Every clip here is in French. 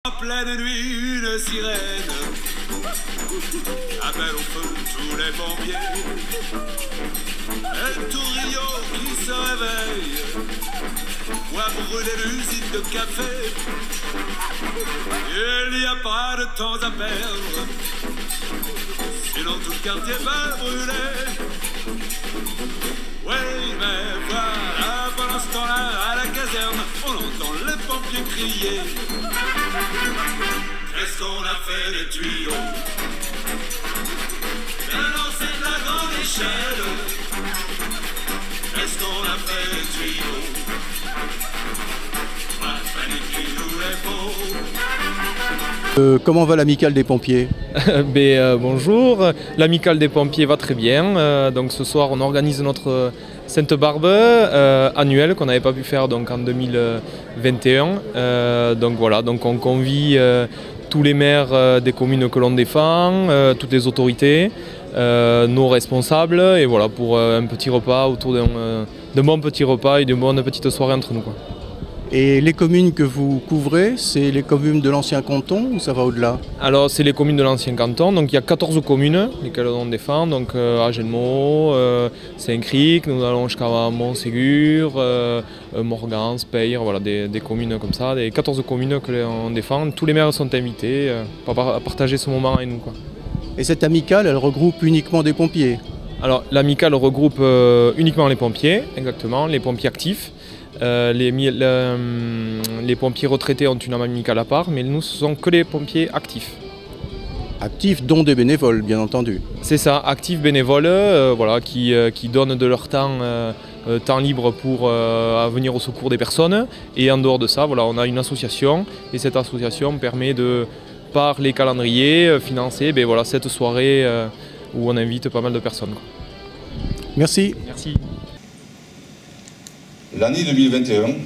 En pleine nuit, une sirène appelle au feu tous les pompiers. Un tourillon qui se réveille voit brûler l'usine de café. Il n'y a pas de temps à perdre, sinon tout le quartier va brûler. Oui, mais voilà, pendant ce temps-là, à la caserne, on entend les pompiers crier. Qu'est-ce qu'on a fait des tuyaux? Bien lancé de la grande échelle. Qu'est-ce qu'on a fait des tuyaux? La panique qui nous les faut. Comment va l'amicale des pompiers? Bonjour, l'amicale des pompiers va très bien. Donc ce soir on organise notre Sainte Barbe annuelle qu'on n'avait pas pu faire donc, en 2021. Donc voilà, donc on convie tous les maires des communes que l'on défend, toutes les autorités, nos responsables, et voilà pour un petit repas autour d'un bon petit repas et d'une bonne petite soirée entre nous, quoi. Et les communes que vous couvrez, c'est les communes de l'ancien canton ou ça va au-delà? Alors c'est les communes de l'ancien canton, donc il y a 14 communes lesquelles on défend, donc Agenmo, Saint-Cric, nous allons jusqu'à Montségur, Morgan, Speyre, voilà des communes comme ça, des 14 communes que l'on défend. Tous les maires sont invités à partager ce moment avec nous, quoi. Et cette amicale, elle regroupe uniquement des pompiers? Alors l'amicale regroupe uniquement les pompiers, exactement, les pompiers actifs. Les pompiers retraités ont une amicale à part, mais nous, ce sont que les pompiers actifs. Actifs, dont des bénévoles, bien entendu. C'est ça, actifs bénévoles, voilà, qui donnent de leur temps libre pour venir au secours des personnes. Et en dehors de ça, voilà, on a une association, et cette association permet de, par les calendriers, financer voilà, cette soirée où on invite pas mal de personnes, quoi. Merci. Merci. L'année 2021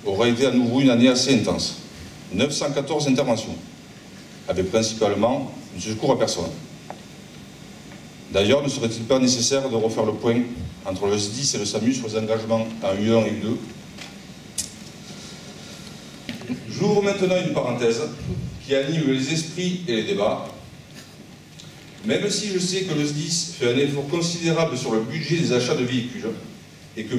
aura été à nouveau une année assez intense. 914 interventions, avec principalement du secours à personne. D'ailleurs, ne serait-il pas nécessaire de refaire le point entre le SDIS et le SAMU sur les engagements en U1 et U2? J'ouvre maintenant une parenthèse qui anime les esprits et les débats. Même si je sais que le SDIS fait un effort considérable sur le budget des achats de véhicules, et que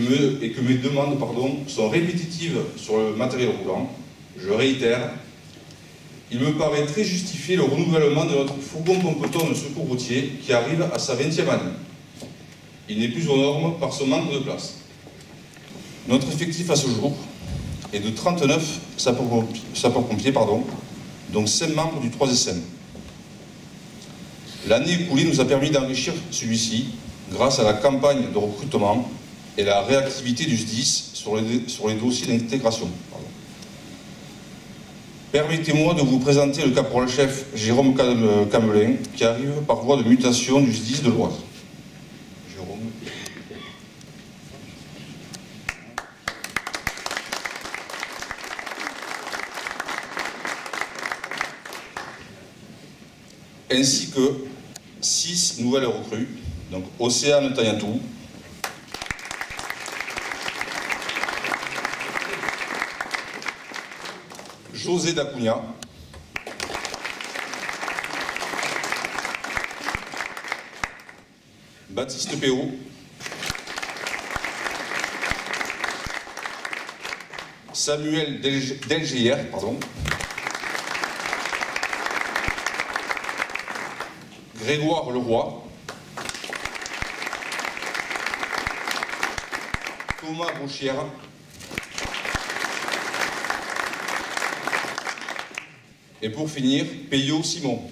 mes demandes sont répétitives sur le matériel roulant, je réitère, il me paraît très justifié le renouvellement de notre fourgon pompeton de secours routier qui arrive à sa 20e année. Il n'est plus aux normes par son manque de place. Notre effectif à ce jour est de 39 sapeurs-pompiers, donc 5 membres du 3SM. L'année écoulée nous a permis d'enrichir celui-ci grâce à la campagne de recrutement et la réactivité du SDIS sur les dossiers d'intégration. Permettez-moi de vous présenter le caporal-chef Jérôme Camelin, qui arrive par voie de mutation du SDIS de l'Oise. Jérôme. Ainsi que 6 nouvelles recrues, donc Océane Tayantou, José Dacunha, Baptiste Péot, Samuel Delgier, Grégoire Leroy, Thomas Bouchière, et pour finir, Peyo Simon.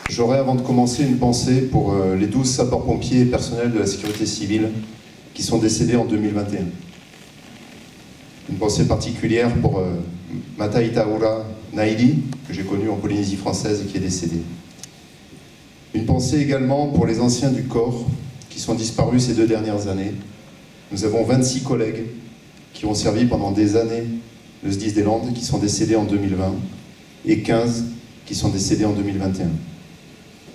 J'aurais avant de commencer une pensée pour les 12 sapeurs-pompiers et personnels de la sécurité civile qui sont décédés en 2021. Une pensée particulière pour Mata Itaura Naidi, que j'ai connu en Polynésie française et qui est décédé. Une pensée également pour les anciens du corps qui sont disparus ces 2 dernières années. Nous avons 26 collègues qui ont servi pendant des années le SDIS des Landes, qui sont décédés en 2020, et 15 qui sont décédés en 2021.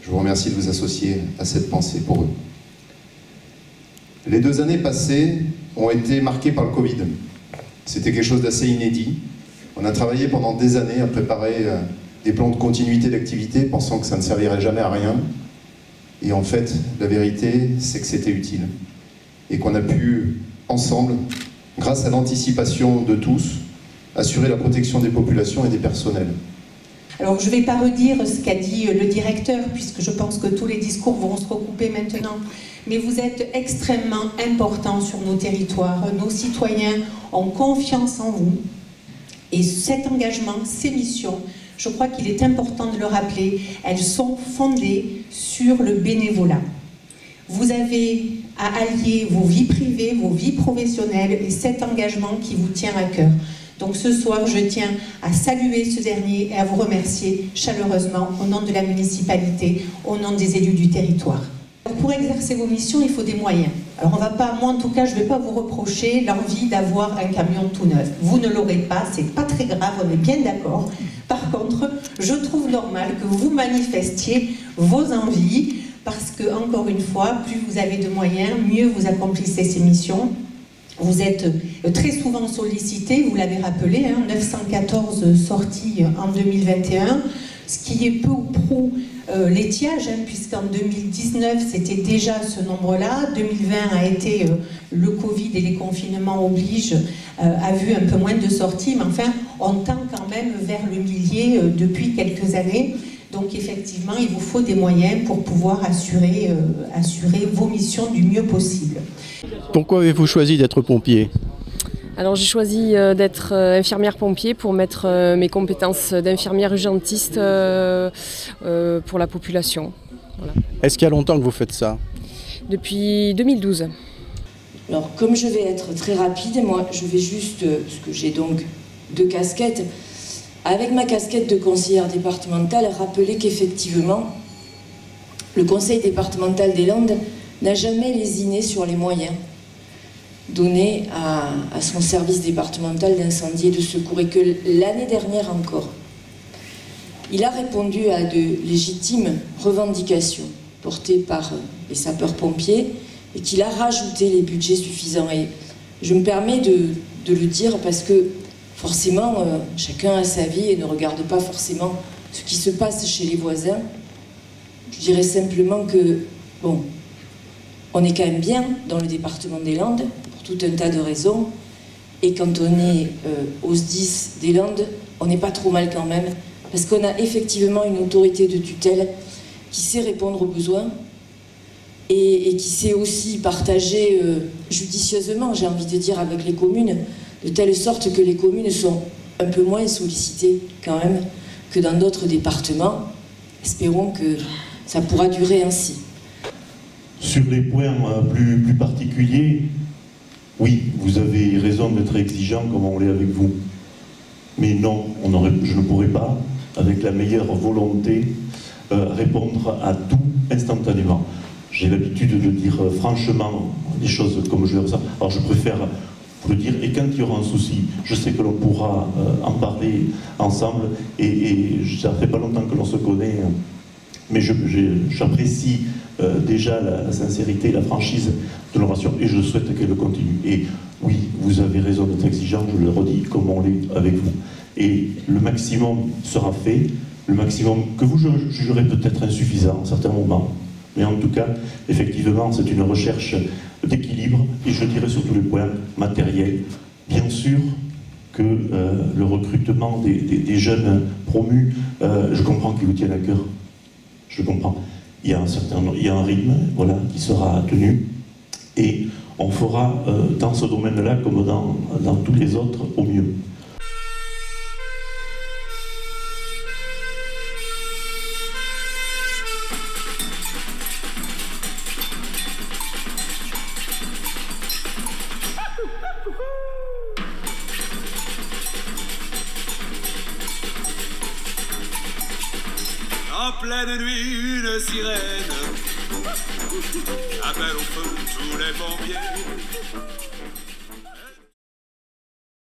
Je vous remercie de vous associer à cette pensée pour eux. Les 2 années passées ont été marquées par le Covid. C'était quelque chose d'assez inédit. On a travaillé pendant des années à préparer des plans de continuité d'activité, pensant que ça ne servirait jamais à rien. Et en fait, la vérité, c'est que c'était utile. Et qu'on a pu, ensemble, grâce à l'anticipation de tous, assurer la protection des populations et des personnels. Alors je ne vais pas redire ce qu'a dit le directeur, puisque je pense que tous les discours vont se recouper maintenant, mais vous êtes extrêmement important sur nos territoires. Nos citoyens ont confiance en vous. Et cet engagement, ces missions, je crois qu'il est important de le rappeler, elles sont fondées sur le bénévolat. Vous avez à allier vos vies privées, vos vies professionnelles et cet engagement qui vous tient à cœur. Donc ce soir, je tiens à saluer ce dernier et à vous remercier chaleureusement au nom de la municipalité, au nom des élus du territoire. Pour exercer vos missions, il faut des moyens. Alors on va pas, moi en tout cas, je ne vais pas vous reprocher l'envie d'avoir un camion tout neuf. Vous ne l'aurez pas, c'est pas très grave, on est bien d'accord. Par contre, je trouve normal que vous manifestiez vos envies, parce que, encore une fois, plus vous avez de moyens, mieux vous accomplissez ces missions. Vous êtes très souvent sollicité, vous l'avez rappelé, 914 sorties en 2021, ce qui est peu ou prou l'étiage, puisqu'en 2019 c'était déjà ce nombre-là, 2020 a été le Covid et les confinements obligent, a vu un peu moins de sorties, mais enfin on tend quand même vers le millier depuis quelques années. Donc effectivement, il vous faut des moyens pour pouvoir assurer vos missions du mieux possible. Pourquoi avez-vous choisi d'être pompier ? Alors j'ai choisi d'être infirmière pompier pour mettre mes compétences d'infirmière urgentiste pour la population. Voilà. Est-ce qu'il y a longtemps que vous faites ça ? Depuis 2012. Alors comme je vais être très rapide, moi je vais juste, parce que j'ai donc 2 casquettes, avec ma casquette de conseillère départementale, rappeler qu'effectivement, le conseil départemental des Landes n'a jamais lésiné sur les moyens donnés à son service départemental d'incendie et de secours, et que l'année dernière encore, il a répondu à de légitimes revendications portées par les sapeurs-pompiers et qu'il a rajouté les budgets suffisants. Et je me permets de le dire parce que forcément, chacun a sa vie et ne regarde pas forcément ce qui se passe chez les voisins. Je dirais simplement que, bon, on est quand même bien dans le département des Landes, pour tout un tas de raisons, et quand on est au SDIS des Landes, on n'est pas trop mal quand même, parce qu'on a effectivement une autorité de tutelle qui sait répondre aux besoins, et qui sait aussi partager judicieusement, j'ai envie de dire, avec les communes, de telle sorte que les communes sont un peu moins sollicitées quand même que dans d'autres départements. Espérons que ça pourra durer ainsi. Sur les points plus particuliers, oui, vous avez raison d'être exigeant comme on l'est avec vous. Mais non, je ne pourrais pas, avec la meilleure volonté, répondre à tout instantanément. J'ai l'habitude de dire franchement les choses comme je le ressens. Alors je préfère vous le dire, et quand il y aura un souci, je sais que l'on pourra en parler ensemble, et ça fait pas longtemps que l'on se connaît, mais j'apprécie déjà la sincérité et la franchise de l'oration, et je souhaite qu'elle continue. Et oui, vous avez raison d'être exigeant, je le redis comme on l'est avec vous. Et le maximum sera fait, le maximum que vous jugerez peut-être insuffisant à certains moments, mais en tout cas, effectivement, c'est une recherche d'équilibre, et je dirais sur tous les points matériels. Bien sûr que le recrutement des jeunes promus, je comprends qu'ils vous tiennent à cœur, je comprends. Il y a un rythme, voilà, qui sera tenu, et on fera dans ce domaine-là comme dans tous les autres au mieux. En pleine nuit, une sirène appelle au feu tous les pompiers.